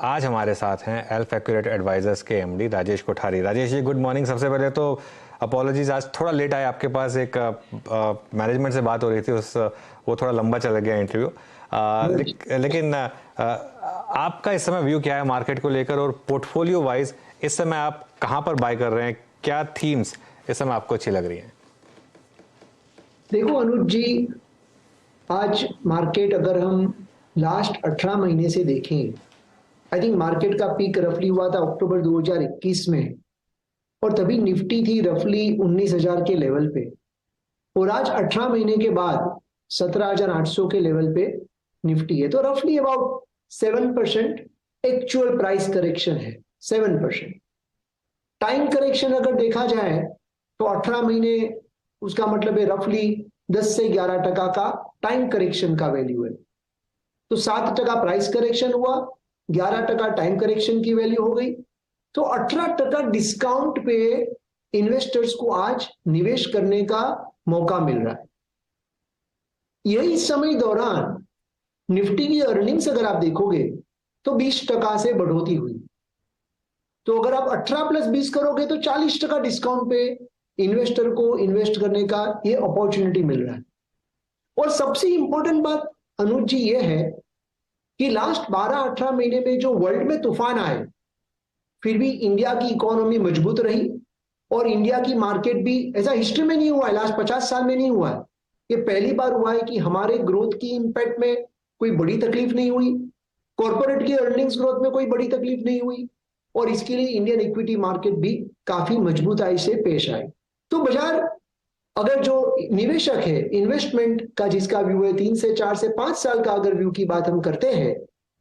आज हमारे साथ हैं एल्फ एक्यूरेट एडवाइजर्स के MD Rajesh Kothari. Rajesh ji, good morning. सबसे पहले तो अपॉलॉजीज, आज थोड़ा लेट आए आपके पास। एक मैनेजमेंट से बात हो रही थी, वो थोड़ा लंबा चला गया इंटरव्यू। लेकिन आपका इस समय व्यू क्या है मार्केट को लेकर, और पोर्टफोलियो वाइज इस समय आप कहाँ पर बाय कर रहे हैं? क्या थीम्स इस समय आपको अच्छी लग रही हैं? देखो अनुज जी, आज मार्केट अगर हम लास्ट 18 महीने से देखें, आई थिंक मार्केट का पीक रफली हुआ था अक्टूबर 2021 में, और तभी निफ्टी थी रफली 19,000 के लेवल पे, और आज 18 महीने के बाद 17,800 के लेवल पे निफ्टी है। तो रफली अबाउट 7% एक्चुअल प्राइस करेक्शन है, 7%। टाइम करेक्शन अगर देखा जाए तो 18 महीने, उसका मतलब है रफली 10 से 11% का टाइम करेक्शन का वैल्यू है। तो 7% प्राइस करेक्शन हुआ, 11% टाइम करेक्शन की वैल्यू हो गई, तो 18% डिस्काउंट पे इन्वेस्टर्स को आज निवेश करने का मौका मिल रहा है। यही समय दौरान निफ्टी की अर्निंग्स अगर आप देखोगे तो 20% से बढ़ोतरी हुई। तो अगर आप 18 प्लस 20 करोगे तो 40% डिस्काउंट पे इन्वेस्टर को इन्वेस्ट करने का ये अपॉर्चुनिटी मिल रहा है। और सबसे इंपॉर्टेंट बात अनुज जी ये है कि लास्ट 12-18 महीने में जो वर्ल्ड में तूफान आए, फिर भी इंडिया की इकोनॉमी मजबूत रही, और इंडिया की मार्केट भी, ऐसा हिस्ट्री में नहीं हुआ है, लास्ट 50 साल में नहीं हुआ है, ये पहली बार हुआ है कि हमारे ग्रोथ की इंपैक्ट में कोई बड़ी तकलीफ नहीं हुई, कॉर्पोरेट की अर्निंग्स ग्रोथ में कोई बड़ी तकलीफ नहीं हुई, और इसके लिए इंडियन इक्विटी मार्केट भी काफी मजबूताई से पेश आए। तो बाजार, अगर जो निवेशक है, इन्वेस्टमेंट का जिसका व्यू है 3 से 4 से 5 साल का अगर व्यू की बात हम करते हैं,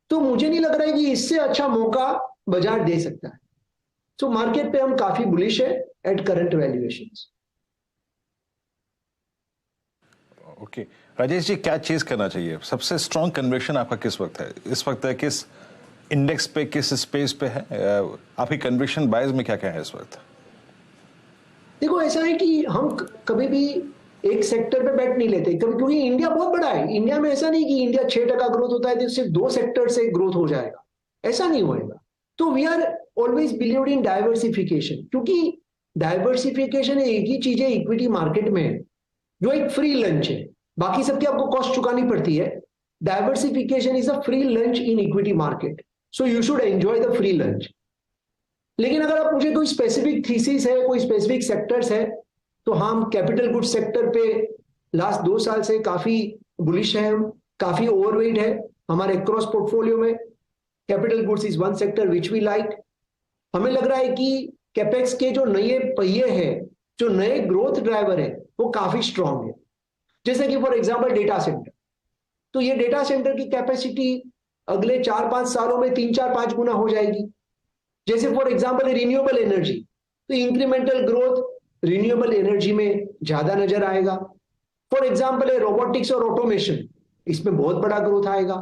तो मुझे नहीं लग रहा है कि इससे अच्छा मौका बाजार दे सकता है। तो मार्केट पे हम काफी बुलिश है at current valuations. Okay Rajesh ji, क्या चीज करना चाहिए? सबसे स्ट्रॉन्ग कन्विक्शन आपका किस वक्त है? इस वक्त है किस इंडेक्स पे, किस स्पेस पे है? आपकी कन्विक्शन बायर्स में क्या क्या है इस वक्त? देखो, ऐसा है कि हम कभी भी एक सेक्टर पे बैठ नहीं लेते कभी, क्योंकि इंडिया बहुत बड़ा है। इंडिया में ऐसा नहीं कि इंडिया 6% ग्रोथ होता है तो सिर्फ 2 सेक्टर से ग्रोथ हो जाएगा, ऐसा नहीं होएगा। तो we are always believe in diversification, क्योंकि डाइवर्सिफिकेशन एक ही चीज है इक्विटी मार्केट में जो एक फ्री लंच है, बाकी सबकी आपको कॉस्ट चुकानी पड़ती है। Diversification is a free lunch in equity market, so you should enjoy the free lunch. लेकिन अगर आप मुझे कोई स्पेसिफिक थीसिस है, कोई स्पेसिफिक सेक्टर्स है, तो हम कैपिटल गुड्स सेक्टर पे लास्ट 2 साल से काफी बुलिश है, हम काफी ओवरवेट है हमारे क्रॉस पोर्टफोलियो में। Capital goods is one sector which we like. हमें लग रहा है कि कैपेक्स के जो नए पहिए हैं, जो नए ग्रोथ ड्राइवर है, वो काफी स्ट्रांग है। जैसे कि फॉर एग्जांपल डेटा सेंटर, तो ये डेटा सेंटर की कैपेसिटी अगले 4-5 सालों में 3-4-5 गुना हो जाएगी। जैसे फॉर एग्जांपल रिन्यूएबल एनर्जी, तो इंक्रीमेंटल ग्रोथ रिन्यूएबल एनर्जी में ज्यादा नजर आएगा। फॉर एग्जांपल है रोबोटिक्स और ऑटोमेशन, इसमें बहुत बड़ा ग्रोथ आएगा।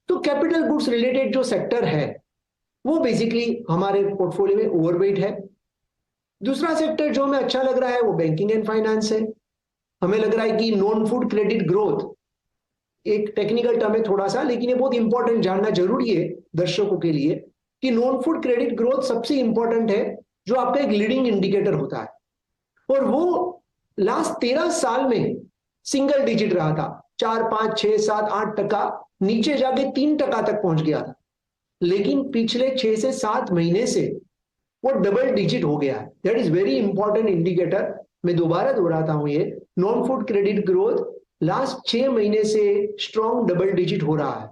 तो कैपिटल गुड्स रिलेटेड जो सेक्टर है वो बेसिकली हमारे पोर्टफोलियो में ओवरवेट है। दूसरा सेक्टर जो हमें अच्छा लग रहा है वो बैंकिंग एंड फाइनेंस है। हमें लग रहा है कि नॉन फूड क्रेडिट ग्रोथ, एक टेक्निकल टर्म है थोड़ा सा, लेकिन ये बहुत इंपॉर्टेंट जानना जरूरी है दर्शकों के लिए कि नॉन फूड क्रेडिट ग्रोथ सबसे इंपॉर्टेंट है, जो आपका एक लीडिंग इंडिकेटर होता है, और वो लास्ट 13 साल में सिंगल डिजिट रहा था, 4, 5, 6, 7, 8%, नीचे जाके 3% तक पहुंच गया था। लेकिन पिछले 6 से 7 महीने से वो डबल डिजिट हो गया है। That is very important indicator. मैं दोबारा दोहराता हूं, ये non food credit growth last 6 महीने से स्ट्रॉन्ग डबल डिजिट हो रहा है,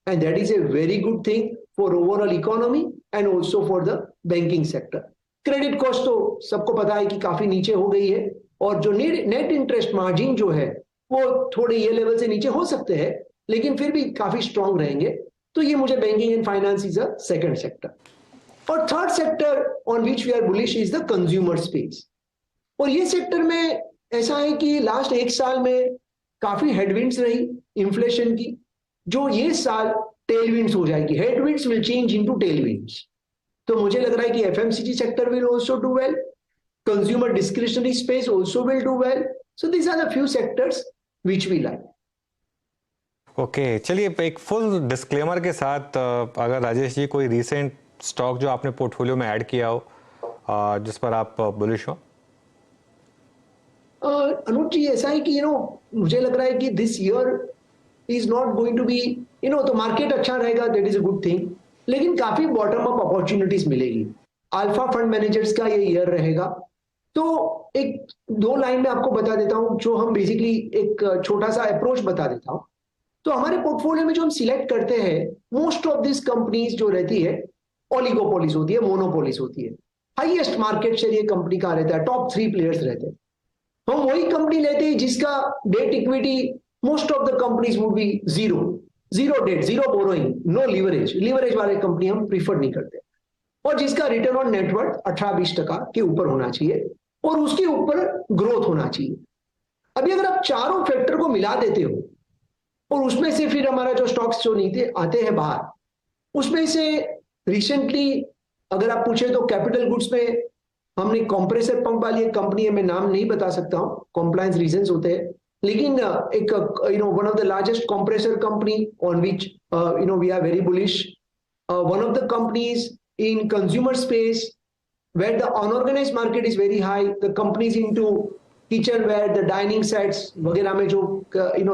and that is a very good thing for overall economy and also for the banking sector. Credit cost तो सबको पता है कि काफी नीचे हो गई है, और जो नेट इंटरेस्ट मार्जिन जो है वो थोड़े ये लेवल से नीचे हो सकते हैं, लेकिन फिर भी काफी स्ट्रॉन्ग रहेंगे। तो ये मुझे banking and finance is a second sector. और third sector on which we are bullish is the consumer space. और ये सेक्टर में ऐसा है कि लास्ट 1 साल में काफी हेडविंड्स रही इन्फ्लेशन की, जो ये साल टेलविंड्स हो जाएगी। Headwinds will change into tailwinds. तो मुझे लग रहा है कि FMCG sector will also do well, consumer discretionary space also will do well. So these are the few sectors which we like. Okay चलिए एक फुल डिस्क्लेमर के साथ अगर राजेश जी कोई रीसेंट स्टॉक जो आपने पोर्टफोलियो में ऐड किया हो जिस पर आप बुलिश हो। अनुज जी, ऐसा है कि मुझे लग रहा है कि this year is not going to be तो मार्केट अच्छा रहेगा, that is a good thing, लेकिन काफी बॉटम अप अपॉर्चुनिटीज मिलेगी। अल्फा फंड मैनेजर्स का ये ईयर रहेगा। तो एक दो लाइन में आपको बता देता हूं, जो हम बेसिकली एक छोटा सा अप्रोच बता देता हूं। तो हमारे पोर्टफोलियो में जो हम सिलेक्ट करते हैं, मोस्ट ऑफ दिस कंपनीज जो रहती है ओलिगोपोलिस होती है, मोनोपोलिस होती है। हाईएस्ट मार्केट शेयर ये कंपनी का रहता है, टॉप 3 प्लेयर्स रहते हैं। हम वही कंपनी लेते हैं जिसका debt equity most of the companies would be zero debt, zero borrowing, no leverage वाले कंपनी हम प्रीफर नहीं करते, और जिसका रिटर्न ऑन नेटवर्थ 18-20% के ऊपर होना चाहिए और उसके ऊपर ग्रोथ होना चाहिए। अभी अगर आप चारों फैक्टर को मिला देते हो और उसमें से फिर हमारा जो स्टॉक्स जो नीचे आते हैं बाहर, उसमें से रिसेंटली अगर आप पूछे तो कैपिटल गुड्स में हमने कंप्रेसर पंप वाली एक कंपनी है, मैं नाम नहीं बता सकता हूं, कॉम्प्लायंस रीजंस होते हैं, लेकिन एक one of the largest compressor company on which we are very bullish, one of the companies in consumer space where the unorganized market is very high, the companies into kitchenware, the dining sets वगैरह में जो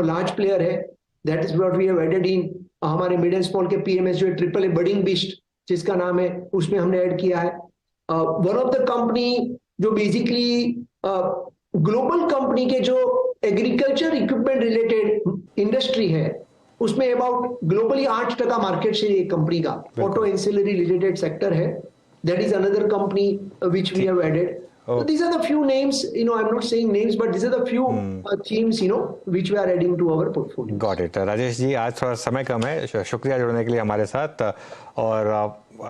large player है, that is what we have added in हमारे mid and small के PMS जो triple A budding beast जिसका नाम है, उसमें हमने ऐड किया है। वन ऑफ द कंपनी जो बेसिकली ग्लोबल कंपनी के जो एग्रीकल्चर इक्विपमेंट रिलेटेड इंडस्ट्री है, उसमें अबाउट ग्लोबली 8% मार्केट शेयर ये कंपनी का ऑटो एंसिलरी रिलेटेड सेक्टर है, that is another company which we have added. So these are the few names, I'm not saying names, but these are the few themes, which we are adding to our portfolio. Got it. Rajesh ji, आज थोड़ा समय कम है, शुक्रिया जुड़ने के लिए हमारे साथ, और